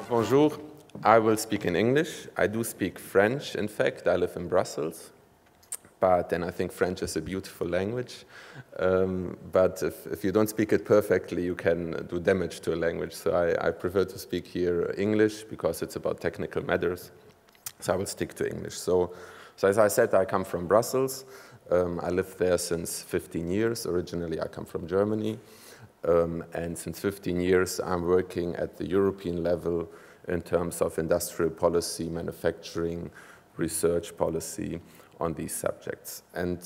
Bonjour, I will speak in English. I do speak French, in fact. I live in Brussels, but then I think French is a beautiful language. But if you don't speak it perfectly, you can do damage to a language. So I prefer to speak here English because it's about technical matters. So I will stick to English. So as I said, I come from Brussels. I lived there since 15 years. Originally, I come from Germany. And since 15 years, I'm working at the European level in terms of industrial policy, manufacturing, research policy on these subjects. And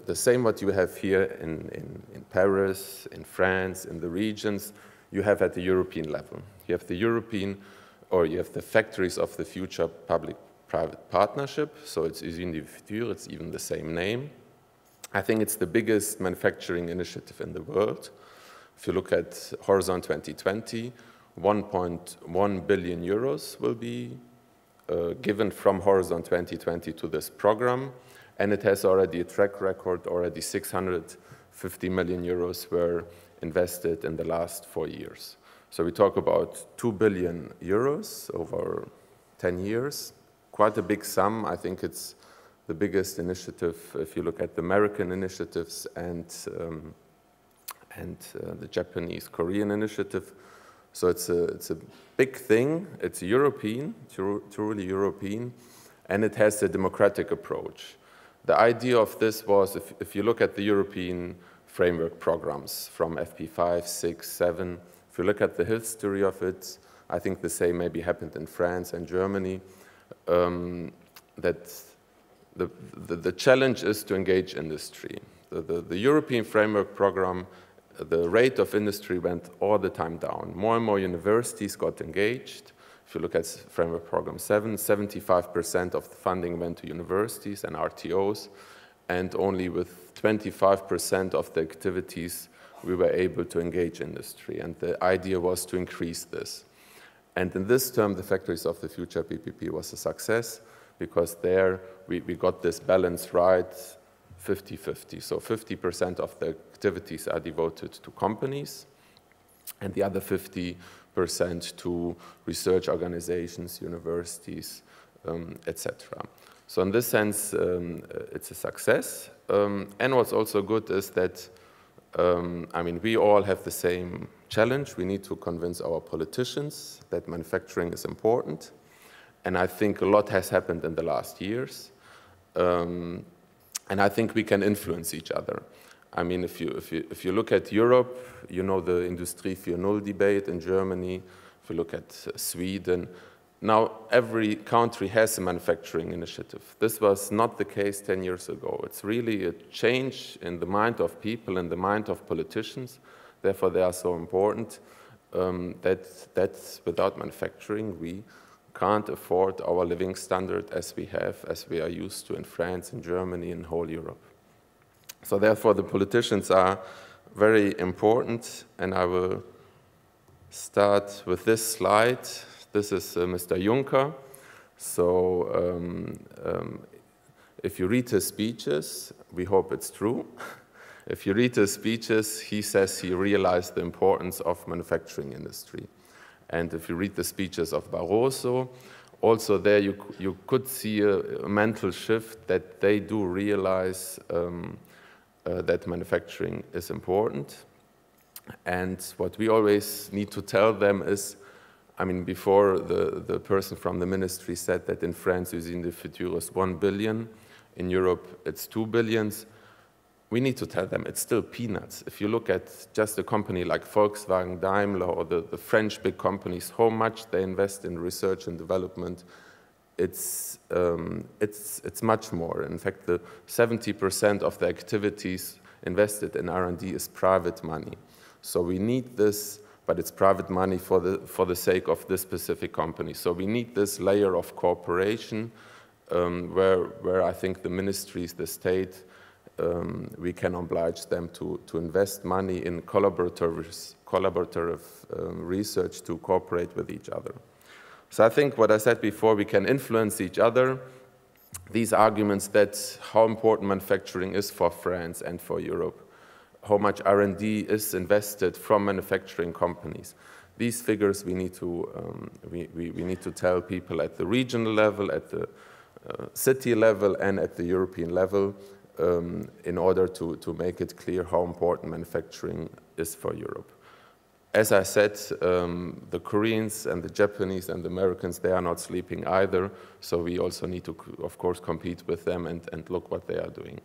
the same what you have here in Paris, in France, in the regions, you have at the European level. You have the European, or you have the Factories of the Future Public-Private Partnership. So it's Usines du Futur, it's even the same name. I think it's the biggest manufacturing initiative in the world. If you look at Horizon 2020, 1.1 billion euros will be given from Horizon 2020 to this program, and it has already a track record. Already 650 million euros were invested in the last 4 years. So we talk about 2 billion euros over 10 years, quite a big sum. I think it's the biggest initiative if you look at the American initiatives and the Japanese, Korean initiative. So it's a big thing. It's European, truly European, and it has a democratic approach. The idea of this was, if you look at the European framework programs from FP5, 6, 7, if you look at the history of it, I think the same maybe happened in France and Germany, that the challenge is to engage industry. The European framework program, the rate of industry went all the time down. More and more universities got engaged. If you look at Framework Program 7, 75% of the funding went to universities and RTOs, and only with 25% of the activities we were able to engage industry. And the idea was to increase this. And in this term, the Factories of the Future PPP was a success, because there we got this balance right, 50-50. So 50% of the activities are devoted to companies, and the other 50% to research organizations, universities, etc. So in this sense, it's a success. And what's also good is that, I mean, we all have the same challenge. We need to convince our politicians that manufacturing is important. And I think a lot has happened in the last years. And I think we can influence each other. I mean, if you look at Europe, you know the Industrie 4.0 debate in Germany. If you look at Sweden, now every country has a manufacturing initiative. This was not the case 10 years ago. It's really a change in the mind of people, in the mind of politicians. Therefore, they are so important that without manufacturing, we can't afford our living standard as we are used to in France, in Germany, in whole Europe. So therefore, the politicians are very important, and I will start with this slide. This is Mr. Juncker. So if you read his speeches, we hope it's true. If you read his speeches, he says he realized the importance of manufacturing industry. And if you read the speeches of Barroso, also there you could see a mental shift that they do realize that manufacturing is important. And what we always need to tell them is, I mean, before the person from the ministry said that in France, Usines du Futur is 1 billion, in Europe it's 2 billions. We need to tell them it's still peanuts. If you look at just a company like Volkswagen, Daimler, or the French big companies, how much they invest in research and development, it's much more. In fact, the 70% of the activities invested in R&D is private money. So we need this, but it's private money for the sake of this specific company. So we need this layer of cooperation where I think the ministries, the state, we can oblige them to invest money in collaborative research to cooperate with each other. So I think what I said before, we can influence each other. These arguments that how important manufacturing is for France and for Europe, how much R&D is invested from manufacturing companies. these figures we need to, we need to tell people at the regional level, at the city level, and at the European level in order to make it clear how important manufacturing is for Europe. As I said, the Koreans and the Japanese and the Americans, they are not sleeping either, so we also need to, of course, compete with them and look what they are doing.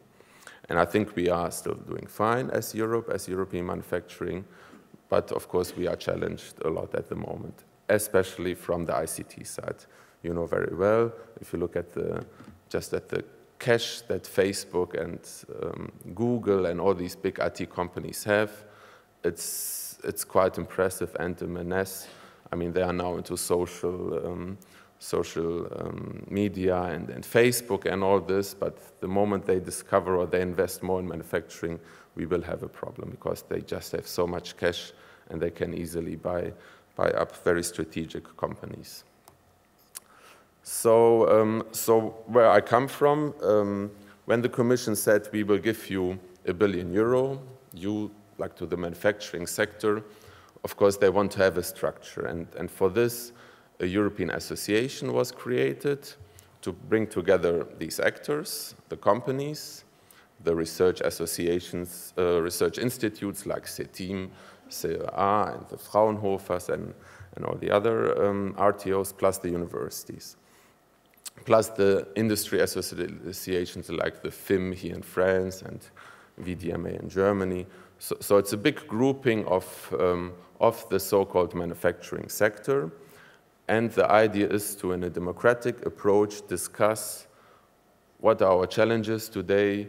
And I think we are still doing fine as Europe, as European manufacturing, but of course we are challenged a lot at the moment, especially from the ICT side. You know very well, if you look at just at the cash that Facebook and Google and all these big IT companies have, it's quite impressive and a menace. I mean, they are now into social media and Facebook and all this, but the moment they discover or they invest more in manufacturing, we will have a problem because they just have so much cash and they can easily buy up very strategic companies. So, where I come from, when the Commission said we will give you €1 billion, you like to the manufacturing sector, of course they want to have a structure, and for this a European association was created to bring together these actors, the companies, the research associations, research institutes like CETIM, CEA, and the Fraunhofers, and all the other RTOs, plus the universities, plus the industry associations like the FIM here in France and VDMA in Germany. So it's a big grouping of the so-called manufacturing sector. And the idea is to, in a democratic approach, discuss what are our challenges today,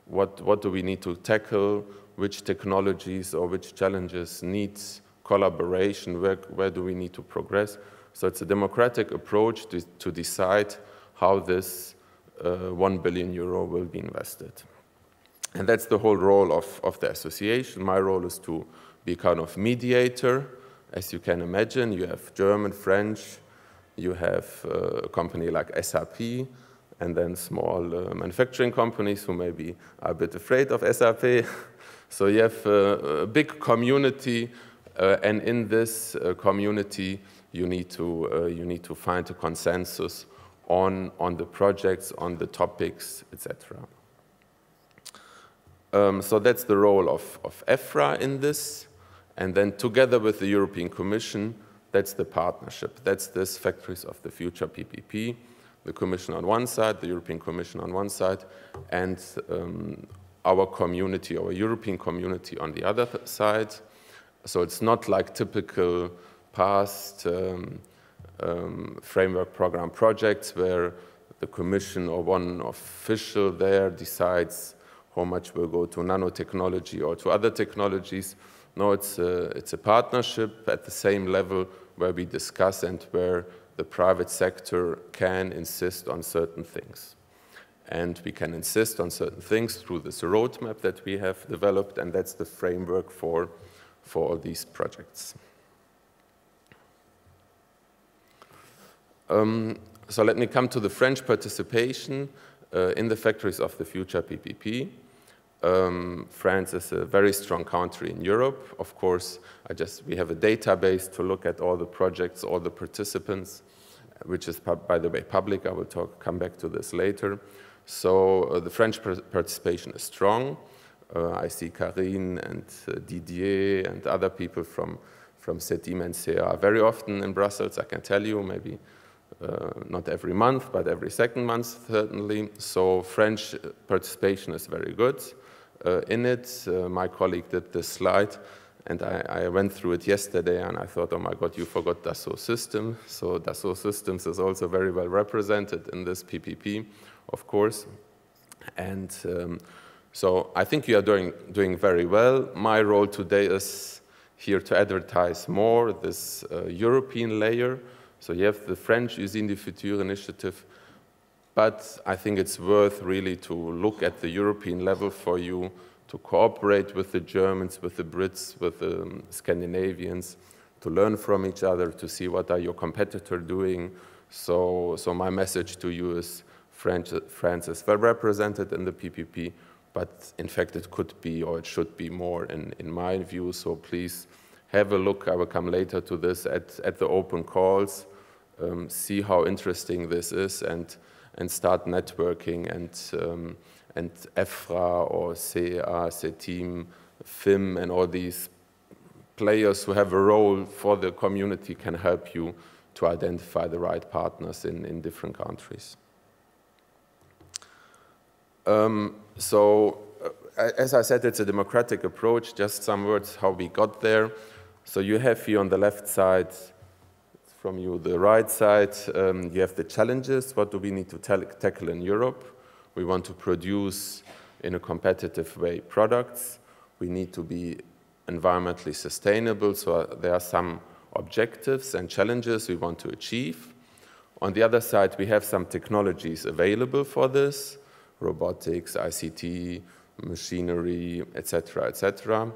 what do we need to tackle, which technologies or which challenges need collaboration, where do we need to progress. So it's a democratic approach to decide how this €1 billion will be invested. And that's the whole role of the association. My role is to be kind of mediator. As you can imagine, you have German, French, you have a company like SAP, and then small manufacturing companies who maybe are a bit afraid of SAP. So you have a big community, and in this community, you need to find a consensus on the projects, on the topics, etc. So that's the role of EFFRA in this. And then together with the European Commission, that's the partnership. That's this Factories of the Future PPP. The Commission on one side, the European Commission on one side, and our community, our European community on the other side. So it's not like typical past framework program projects where the Commission or one official there decides how much will go to nanotechnology or to other technologies. No, it's a partnership at the same level where we discuss and where the private sector can insist on certain things. And we can insist on certain things through this roadmap that we have developed, and that's the framework for all these projects. So let me come to the French participation in the Factories of the Future PPP. France is a very strong country in Europe. Of course, we have a database to look at all the projects, all the participants, which is, by the way, public. I will come back to this later. So the French participation is strong. I see Karine and Didier and other people from CETIM and CEA very often in Brussels, I can tell you, maybe not every month, but every second month, certainly. So French participation is very good in it. My colleague did this slide, and I went through it yesterday, and I thought, oh my God, you forgot Dassault Systèmes. So Dassault Systèmes is also very well represented in this PPP, of course. And so I think you are doing very well. My role today is here to advertise more this European layer. So you have the French Usine du Futur initiative, but I think it's worth really to look at the European level for you to cooperate with the Germans, with the Brits, with the Scandinavians, to learn from each other, to see what are your competitors doing. So my message to you is France is well represented in the PPP, but in fact it could be or it should be more in my view. So please have a look, I will come later to this, at the open calls, see how interesting this is, and start networking, and EFFRA or CEA, CETIM, FIM, and all these players who have a role for the community can help you to identify the right partners in different countries. As I said, it's a democratic approach. Just some words how we got there. So you have here on the left side, from you the right side, you have the challenges. What do we need to tackle in Europe? We want to produce in a competitive way products. We need to be environmentally sustainable, so there are some objectives and challenges we want to achieve. On the other side, we have some technologies available for this, robotics, ICT, machinery, etc., etc.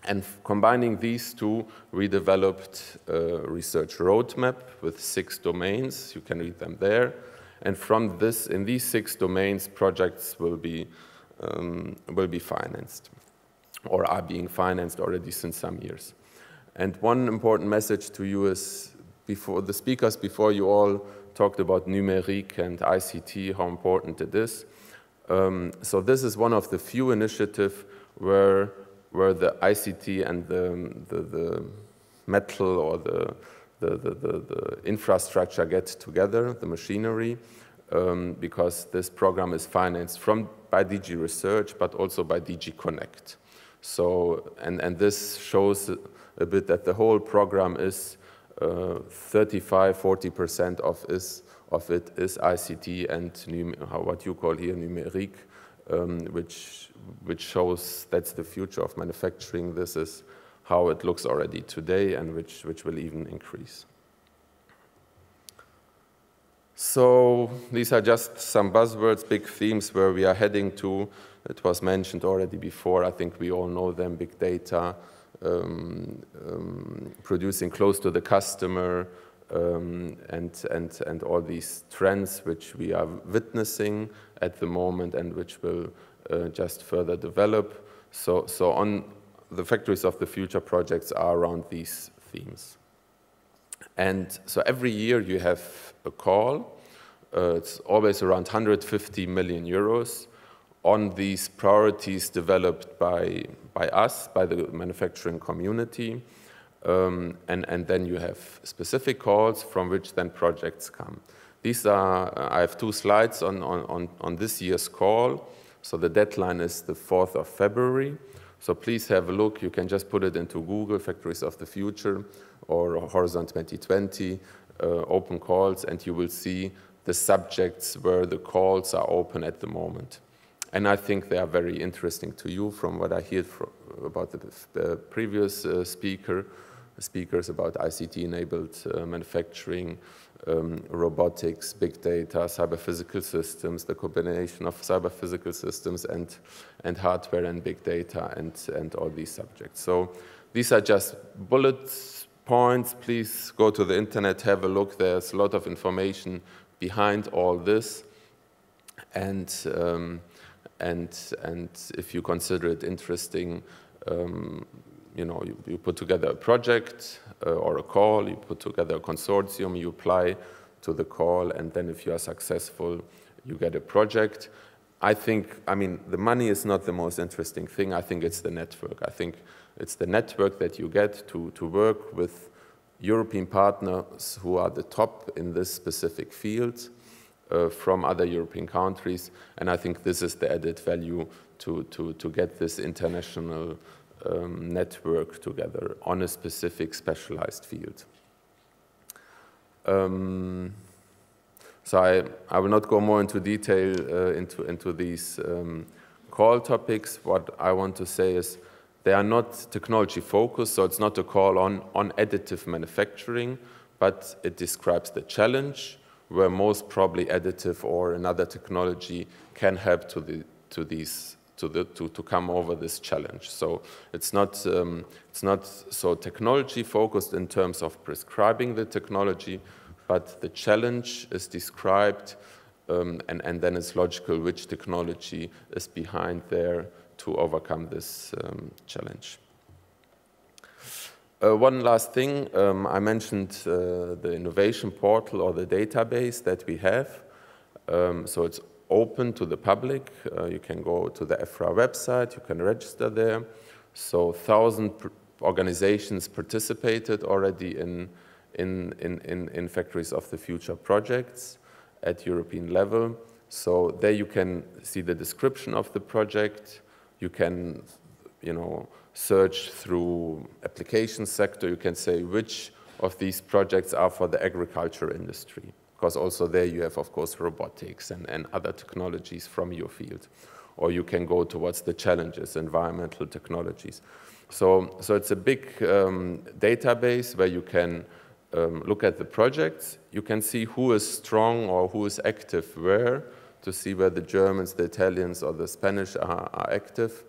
And combining these two, we developed a research roadmap with 6 domains. You can read them there. And from this, in these 6 domains, projects will be financed, or are being financed already since some years. And one important message to you is, before the speakers before you all talked about numérique and ICT, how important it is. So this is one of the few initiatives where the ICT and the metal or the infrastructure get together, the machinery, because this program is financed by DG Research, but also by DG Connect. So, and this shows a bit that the whole program is 35–40% of it is ICT and what you call here numérique, which shows that's the future of manufacturing. This is how it looks already today, and which will even increase. So these are just some buzzwords, big themes where we are heading to. It was mentioned already before. I think we all know them: big data, producing close to the customer, and all these trends which we are witnessing at the moment and which will just further develop. So on the Factories of the Future projects are around these themes. And so every year you have a call. It's always around 150 million euros on these priorities developed by us, by the manufacturing community. And then you have specific calls from which then projects come. These are, I have 2 slides on this year's call. So the deadline is the 4th of February. So please have a look. You can just put it into Google, Factories of the Future, or Horizon 2020, open calls, and you will see the subjects where the calls are open at the moment. And I think they are very interesting to you from what I hear about the previous speakers about ICT-enabled manufacturing, robotics, big data, cyber-physical systems, the combination of cyber-physical systems and hardware and big data and all these subjects. So these are just bullet points. Please go to the internet, have a look. There's a lot of information behind all this. And if you consider it interesting, you know, you put together a project or a call, you put together a consortium, you apply to the call, and then if you are successful, you get a project. I mean, the money is not the most interesting thing. I think it's the network. I think it's the network that you get to work with European partners who are the top in this specific field from other European countries. And I think this is the added value to get this international network together on a specific specialized field. So I will not go more into detail into these call topics. What I want to say is they are not technology focused, so it's not a call on additive manufacturing, but it describes the challenge where most probably additive or another technology can help to come over this challenge. So it's not so technology focused in terms of prescribing the technology, but the challenge is described, and then it's logical which technology is behind there to overcome this challenge. One last thing, I mentioned the innovation portal or the database that we have. So it's open to the public. You can go to the EFFRA website, you can register there. So 1,000 organizations participated already in Factories of the Future projects at European level. So there you can see the description of the project. You can, search through application sector. You can say which of these projects are for the agriculture industry, because also there you have, of course, robotics and other technologies from your field. Or you can go towards the challenges, environmental technologies. So it's a big database where you can look at the projects. You can see who is strong or who is active where, to see where the Germans, the Italians, or the Spanish are active.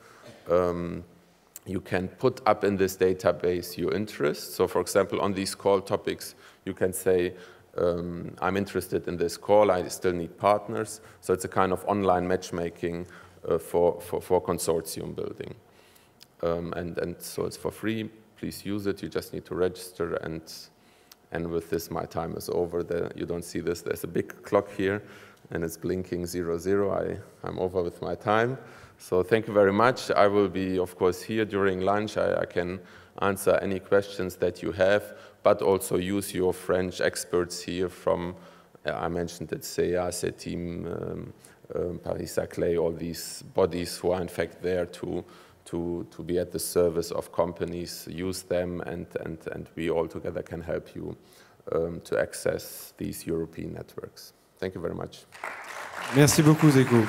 You can put up in this database your interests. So for example, on these call topics, you can say, I'm interested in this call, I still need partners. So it's a kind of online matchmaking for consortium building. And so it's for free, please use it, you just need to register, and with this my time is over. You don't see this, there's a big clock here, and it's blinking 00. I'm over with my time. So thank you very much. I will be, of course, here during lunch. I can answer any questions that you have, but also use your French experts here from, I mentioned it, CEA, CETIM, Paris-Saclay, all these bodies who are in fact there to be at the service of companies. Use them, and we all together can help you to access these European networks. Thank you very much. Merci beaucoup, Zeljko.